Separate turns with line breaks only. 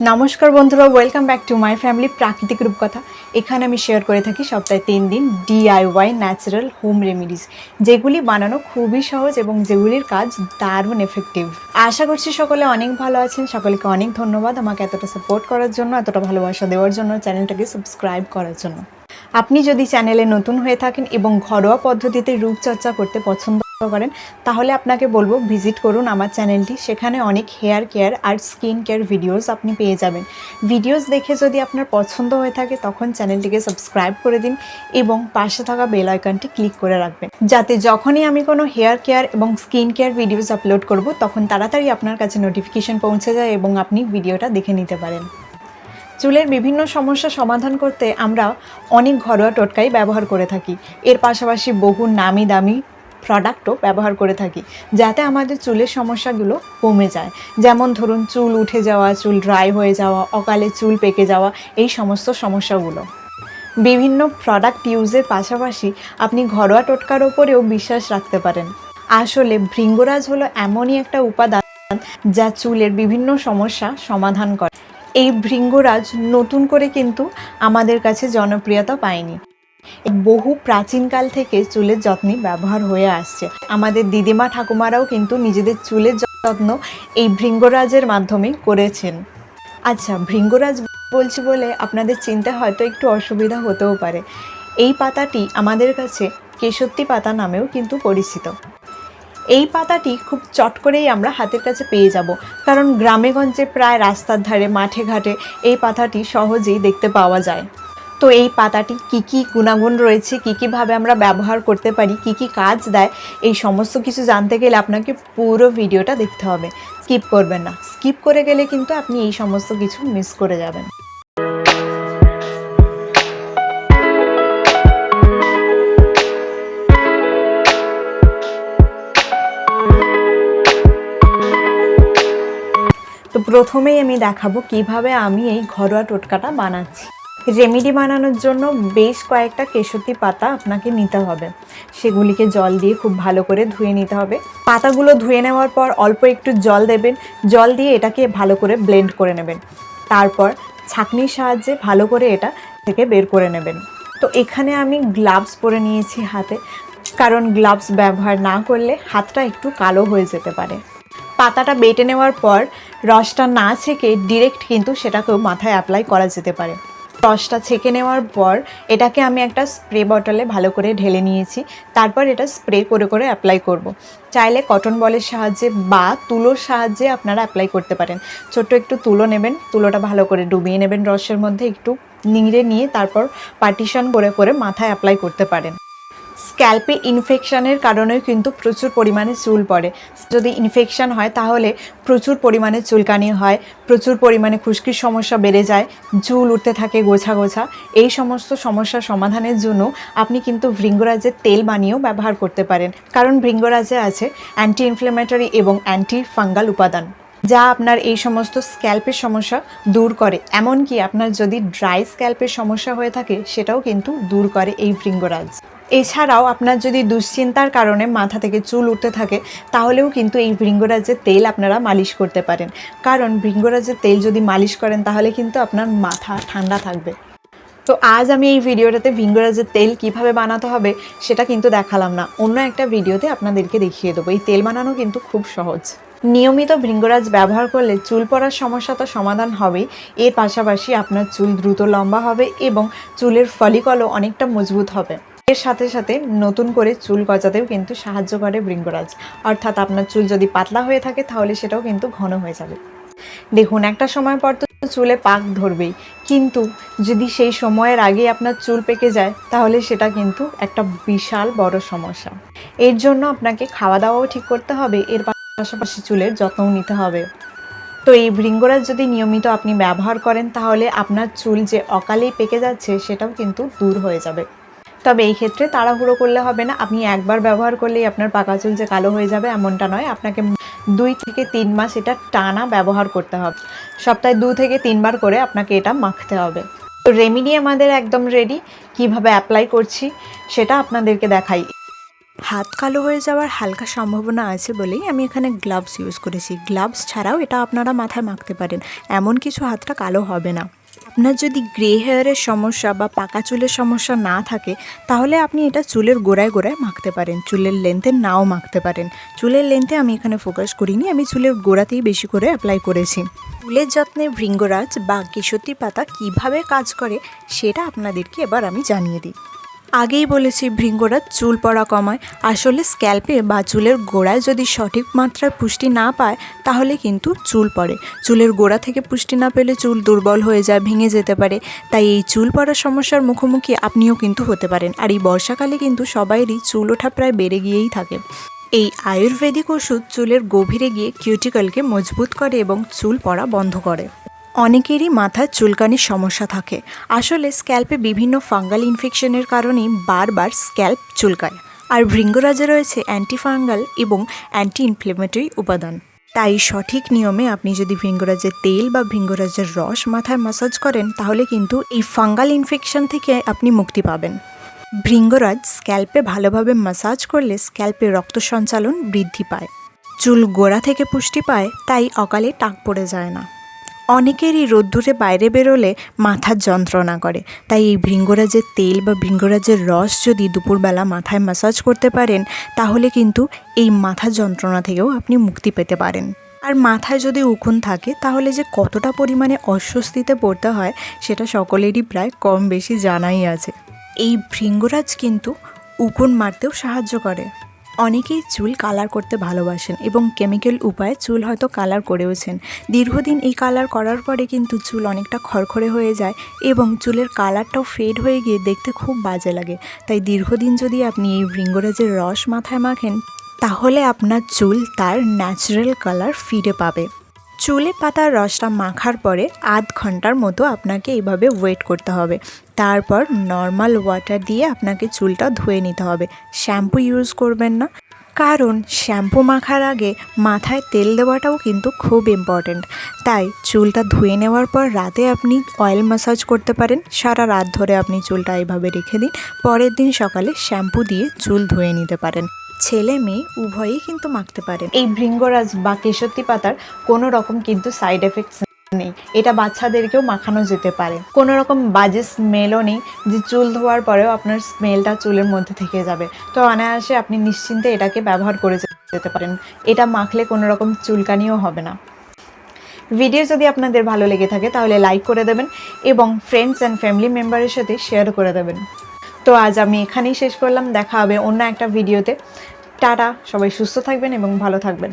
नमस्कार बंधुरा welcome back to my family प्राकृतिक रूपकथा। एखाने आमी शेयर करे थाकी सप्ताहे 3 दिन DIY न्याचाराल होम रेमिडिज जेगुली बानानो खूबई सहज एबं जेगुलिर काज दारुण एफेक्टिव। आशा करछि सकले अनेक भालो आछेन। सकलके अनेक धन्यवाद आमाके एतटा सापोर्ट करार जोन्नो, एतटा भालोबासा देওয়ার জন্য, চ্যানেলটাকে সাবস্ক্রাইব করার জন্য। আপনি যদি চ্যানেলে নতুন হয়ে থাকেন এবং ঘরোয়া পদ্ধতিতে রূপচর্চা করতে পছন্দ করেন তাহলে আপনাকে বলবো ভিজিট করুন আমার চ্যানেলটি। সেখানে অনেক হেয়ার কেয়ার আর স্কিন কেয়ার ভিডিওস আপনি পেয়ে যাবেন। ভিডিওস দেখে যদি আপনার পছন্দ হয়ে থাকে তখন চ্যানেলটিকে সাবস্ক্রাইব করে দিন এবং পাশে থাকা বেল আইকনটি ক্লিক করে রাখবেন, যাতে যখনই আমি কোনো হেয়ার কেয়ার এবং স্কিন কেয়ার ভিডিওস আপলোড করব তখন তাড়াতাড়ি আপনার কাছে নোটিফিকেশন পৌঁছে যায় এবং আপনি ভিডিওটা দেখে নিতে পারেন। চুলের বিভিন্ন সমস্যা সমাধান করতে আমরা অনেক ঘরোয়া টোটকাই ব্যবহার করে থাকি। এর পাশাপাশি বহু নামি দামি প্রোডাক্টও ব্যবহার করে থাকি যাতে আমাদের চুলের সমস্যাগুলো কমে যায়। যেমন ধরুন চুল উঠে যাওয়া, চুল ড্রাই হয়ে যাওয়া, অকালে চুল পেকে যাওয়া, এই সমস্ত সমস্যাগুলো। বিভিন্ন প্রোডাক্ট ইউজের পাশাপাশি আপনি ঘরোয়া টোটকার ওপরেও বিশ্বাস রাখতে পারেন। আসলে ভৃঙ্গরাজ হলো এমনই একটা উপাদান যা চুলের বিভিন্ন সমস্যা সমাধান করে। এই ভৃঙ্গরাজ নতুন করে কিন্তু আমাদের কাছে জনপ্রিয়তা পায়নি। বহু প্রাচীনকাল থেকে চুলের যত্নে ব্যবহার হয়ে আসছে। আমাদের দিদিমা ঠাকুমারাও কিন্তু নিজেদের চুলের যত্ন এই ভৃঙ্গরাজের মাধ্যমে করেছেন। আচ্ছা, ভৃঙ্গরাজ বলছি বলে আপনাদের চিন্তা হয়তো একটু অসুবিধা হতেও পারে। এই পাতাটি আমাদের কাছে কেশত্তি পাতা নামেও কিন্তু পরিচিত। এই পাতাটি খুব চট করেই আমরা হাতের কাছে পেয়ে যাব, কারণ গ্রামেগঞ্জে প্রায় রাস্তার ধারে, মাঠে ঘাটে এই পাতাটি সহজেই দেখতে পাওয়া যায়। তো এই পাতাটি কী গুণাগুণ রয়েছে, কীভাবে আমরা ব্যবহার করতে পারি, কী কাজ দেয়, এই সমস্ত কিছু জানতে গেলে আপনাকে পুরো ভিডিওটা দেখতে হবে। স্কিপ করবেন না। স্কিপ করে গেলে কিন্তু আপনি এই সমস্ত কিছু মিস করে যাবেন। তো প্রথমেই আমি দেখাবো কিভাবে আমি এই ঘরোয়া টোটকাটা বানাচ্ছি। রেমেডি বানানোর জন্য বেশ কয়েকটা কেশতি পাতা আপনাকে নিতে হবে। সেগুলিকে জল দিয়ে খুব ভালো করে ধুয়ে নিতে হবে। পাতাগুলো ধুয়ে নেওয়ার পর অল্প একটু জল দেবেন। জল দিয়ে এটাকে ভালো করে ব্লেন্ড করে নেবেন। তারপর ছাঁকনির সাহায্যে ভালো করে এটা থেকে বের করে নেবেন। তো এখানে আমি গ্লাভস পরে নিয়েছি হাতে, কারণ গ্লাভস ব্যবহার না করলে হাতটা একটু কালো হয়ে যেতে পারে। পাতাটা বেটে নেওয়ার পর রসটা না ছেঁকে ডিরেক্ট কিন্তু সেটাকেও মাথায় অ্যাপ্লাই করা যেতে পারে। রসটা ছেঁকে নেওয়ার পর এটাকে আমি একটা স্প্রে বটলে ভালো করে ঢেলে নিয়েছি। তারপর এটা স্প্রে করে করে অ্যাপ্লাই করব। চাইলে কটন বলের সাহায্যে বা তুলোর সাহায্যে আপনারা অ্যাপ্লাই করতে পারেন। ছোট্ট একটু তুলো নেবেন, তুলোটা ভালো করে ডুবিয়ে নেবেন রসের মধ্যে, একটু নিংড়ে নিয়ে তারপর পার্টিশন করে করে মাথায় অ্যাপ্লাই করতে পারেন। স্ক্যাল্পে ইনফেকশানের কারণেও কিন্তু প্রচুর পরিমাণে চুল পড়ে। যদি ইনফেকশান হয় তাহলে প্রচুর পরিমাণে চুলকানি হয়, প্রচুর পরিমাণে খুশকির সমস্যা বেড়ে যায়, চুল উঠতে থাকে গোছা গোছা। এই সমস্ত সমস্যা সমাধানের জন্য আপনি কিন্তু ভৃঙ্গরাজের তেল বানিয়েও ব্যবহার করতে পারেন, কারণ ভৃঙ্গরাজে আছে অ্যান্টি ইনফ্ল্যামেটরি এবং অ্যান্টি ফাঙ্গাল উপাদান, যা আপনার এই সমস্ত স্ক্যাল্পের সমস্যা দূর করে। এমনকি আপনার যদি ড্রাই স্ক্যাল্পের সমস্যা হয়ে থাকে সেটাও কিন্তু দূর করে এই ভৃঙ্গরাজ। এছাড়াও আপনার যদি দুশ্চিন্তার কারণে মাথা থেকে চুল উঠতে থাকে তাহলেও কিন্তু এই ভৃঙ্গরাজের তেল আপনারা মালিশ করতে পারেন, কারণ ভৃঙ্গরাজের তেল যদি মালিশ করেন তাহলে কিন্তু আপনার মাথা ঠান্ডা থাকবে। তো আজ আমি এই ভিডিওটাতে ভৃঙ্গরাজের তেল কিভাবে বানাতে হবে সেটা কিন্তু দেখালাম না, অন্য একটা ভিডিওতে আপনাদেরকে দেখিয়ে দেবো। এই তেল বানানো কিন্তু খুব সহজ। নিয়মিত ভৃঙ্গরাজ ব্যবহার করলে চুল পড়ার সমস্যা তো সমাধান হবেই, এর পাশাপাশি আপনার চুল দ্রুত লম্বা হবে এবং চুলের ফলিকলও অনেকটা মজবুত হবে। এর সাথে সাথে নতুন করে চুল গজাতেও কিন্তু সাহায্য করে ভৃঙ্গরাজ। অর্থাৎ আপনার চুল যদি পাতলা হয়ে থাকে তাহলে সেটাও কিন্তু ঘন হয়ে যাবে। দেখুন, একটা সময় পর তো চুলে পাক ধরবেই, কিন্তু যদি সেই সময়ের আগে আপনার চুল পেকে যায় তাহলে সেটা কিন্তু একটা বিশাল বড় সমস্যা। এর জন্য আপনাকে খাওয়া দাওয়াও ঠিক করতে হবে, এর পাশাপাশি চুলের যত্নও নিতে হবে। তো এই ভৃঙ্গরাজ যদি নিয়মিত আপনি ব্যবহার করেন তাহলে আপনার চুল যে অকালেই পেকে যাচ্ছে সেটাও কিন্তু দূর হয়ে যাবে। তবে এই ক্ষেত্রে তাড়াহুড়ো করলে হবে না। আপনি একবার ব্যবহার করলেই আপনার পাকা চুল যে কালো হয়ে যাবে এমনটা নয়। আপনাকে 2 থেকে 3 মাস এটা টানা ব্যবহার করতে হবে। সপ্তাহে 2 থেকে 3 বার করে আপনাকে এটা মাখতে হবে। তো রেমেডি আমাদের একদম রেডি। কিভাবে অ্যাপ্লাই করছি সেটা আপনাদেরকে দেখাই। হাত কালো হয়ে যাওয়ার হালকা সম্ভাবনা আছে বলেই আমি এখানে গ্লাভস ইউজ করেছি। গ্লাভস ছাড়াও এটা আপনারা মাথায় মাখতে পারেন, এমন কিছু হাতটা কালো হবে না। আপনার যদি গ্রে হেয়ারের সমস্যা বা পাকা চুলের সমস্যা না থাকে তাহলে আপনি এটা চুলের গোড়ায় গোড়ায় মাখতে পারেন, চুলের লেন্থে নাও মাখতে পারেন। চুলের লেন্থে আমি এখানে ফোকাস করিনি, আমি চুলের গোড়াতেই বেশি করে অ্যাপ্লাই করেছি। চুলের যত্নে ভৃঙ্গরাজ বা কেশরী পাতা কিভাবে কাজ করে সেটা আপনাদেরকে এবার আমি জানিয়ে দিই। আগেই বলেছি ভৃঙ্গরাজ চুল পড়া কমায়। আসলে স্ক্যাল্পে বা চুলের গোড়ায় যদি সঠিক মাত্রায় পুষ্টি না পায় তাহলে কিন্তু চুল পড়ে। চুলের গোড়া থেকে পুষ্টি না পেলে চুল দুর্বল হয়ে যায়, ভেঙে যেতে পারে। তাই এই চুল পড়ার সমস্যার মুখোমুখি আপনিও কিন্তু হতে পারেন। আর এই বর্ষাকালে কিন্তু সবাইরই চুল ওঠা প্রায় বেড়ে গিয়েই থাকে। এই আয়ুর্বেদিক ওষুধ চুলের গভীরে গিয়ে কিউটিকলকে মজবুত করে এবং চুল পড়া বন্ধ করে। অনেকেরই মাথায় চুলকানির সমস্যা থাকে। আসলে স্ক্যাল্পে বিভিন্ন ফাঙ্গাল ইনফেকশনের কারণেই বারবার স্ক্যাল্প চুলকায়। আর ভৃঙ্গরাজে রয়েছে অ্যান্টি ফাঙ্গাল এবং অ্যান্টি ইনফ্লেমেটরি উপাদান। তাই সঠিক নিয়মে আপনি যদি ভৃঙ্গরাজের তেল বা ভৃঙ্গরাজের রস মাথায় ম্যাসাজ করেন তাহলে কিন্তু এই ফাঙ্গাল ইনফেকশন থেকে আপনি মুক্তি পাবেন। ভৃঙ্গরাজ স্ক্যাল্পে ভালোভাবে ম্যাসাজ করলে স্ক্যাল্পে রক্ত সঞ্চালন বৃদ্ধি পায়, চুল গোড়া থেকে পুষ্টি পায়, তাই অকালে টাক পড়ে যায় না। অনেকেরই রোদ্দুরে বাইরে বেরোলে মাথার যন্ত্রণা করে, তাই এই ভৃঙ্গরাজের তেল বা ভৃঙ্গরাজের রস যদি দুপুরবেলা মাথায় ম্যাসাজ করতে পারেন তাহলে কিন্তু এই মাথার যন্ত্রণা থেকেও আপনি মুক্তি পেতে পারেন। আর মাথায় যদি উকুন থাকে তাহলে যে কতটা পরিমাণে অস্বস্তিতে পড়তে হয় সেটা সকলেরই প্রায় কম বেশি জানাই আছে। এই ভৃঙ্গরাজ কিন্তু উকুন মারতেও সাহায্য করে। অনেকেই চুল কালার করতে ভালোবাসেন এবং কেমিক্যাল উপায়ে চুল হয়তো কালার করেওছেন। দীর্ঘদিন এই কালার করার পরে কিন্তু চুল অনেকটা খড়খড়ে হয়ে যায় এবং চুলের কালারটাও ফেড হয়ে গিয়ে দেখতে খুব বাজে লাগে। তাই দীর্ঘদিন যদি আপনি এই ভৃঙ্গরাজের রস মাথায় মাখেন তাহলে আপনার চুল তার ন্যাচারাল কালার ফিরে পাবে। চুলে পাতার রসটা মাখার পরে আধ ঘন্টার মতো আপনাকে এইভাবে ওয়েট করতে হবে। তারপর নর্মাল ওয়াটার দিয়ে আপনাকে চুলটা ধুয়ে নিতে হবে। শ্যাম্পু ইউজ করবেন না, কারণ শ্যাম্পু মাখার আগে মাথায় তেল দেওয়াটাও কিন্তু খুব ইম্পর্ট্যান্ট। তাই চুলটা ধুয়ে নেওয়ার পর রাতে আপনি অয়েল ম্যাসাজ করতে পারেন। সারা রাত ধরে আপনি চুলটা এইভাবে রেখে দিন, পরের দিন সকালে শ্যাম্পু দিয়ে চুল ধুয়ে নিতে পারেন। ছেলে মেয়ে উভয়ই কিন্তু মাখতে পারেন। এই ভৃঙ্গরাজ বা কেশরী পাতার কোনো রকম কিন্তু সাইড এফেক্টস নেই, এটা বাচ্চাদেরকেও মাখানো যেতে পারে। কোনো রকম বাজে স্মেলও নেই যে চুল ধোয়ার পরেও আপনার স্মেলটা চুলের মধ্যে থেকে যাবে। তো অনায়াসে আপনি নিশ্চিন্তে এটাকে ব্যবহার করে যেতে পারেন। এটা মাখলে কোনো রকম চুলকানিও হবে না। ভিডিও যদি আপনাদের ভালো লেগে থাকে তাহলে লাইক করে দেবেন এবং ফ্রেন্ডস অ্যান্ড ফ্যামিলি মেম্বারের সাথে শেয়ার করে দেবেন। তো আজ আমি এখানেই শেষ করলাম, দেখা হবে অন্য একটা ভিডিওতে। টাটা, সবাই সুস্থ থাকবেন এবং ভালো থাকবেন।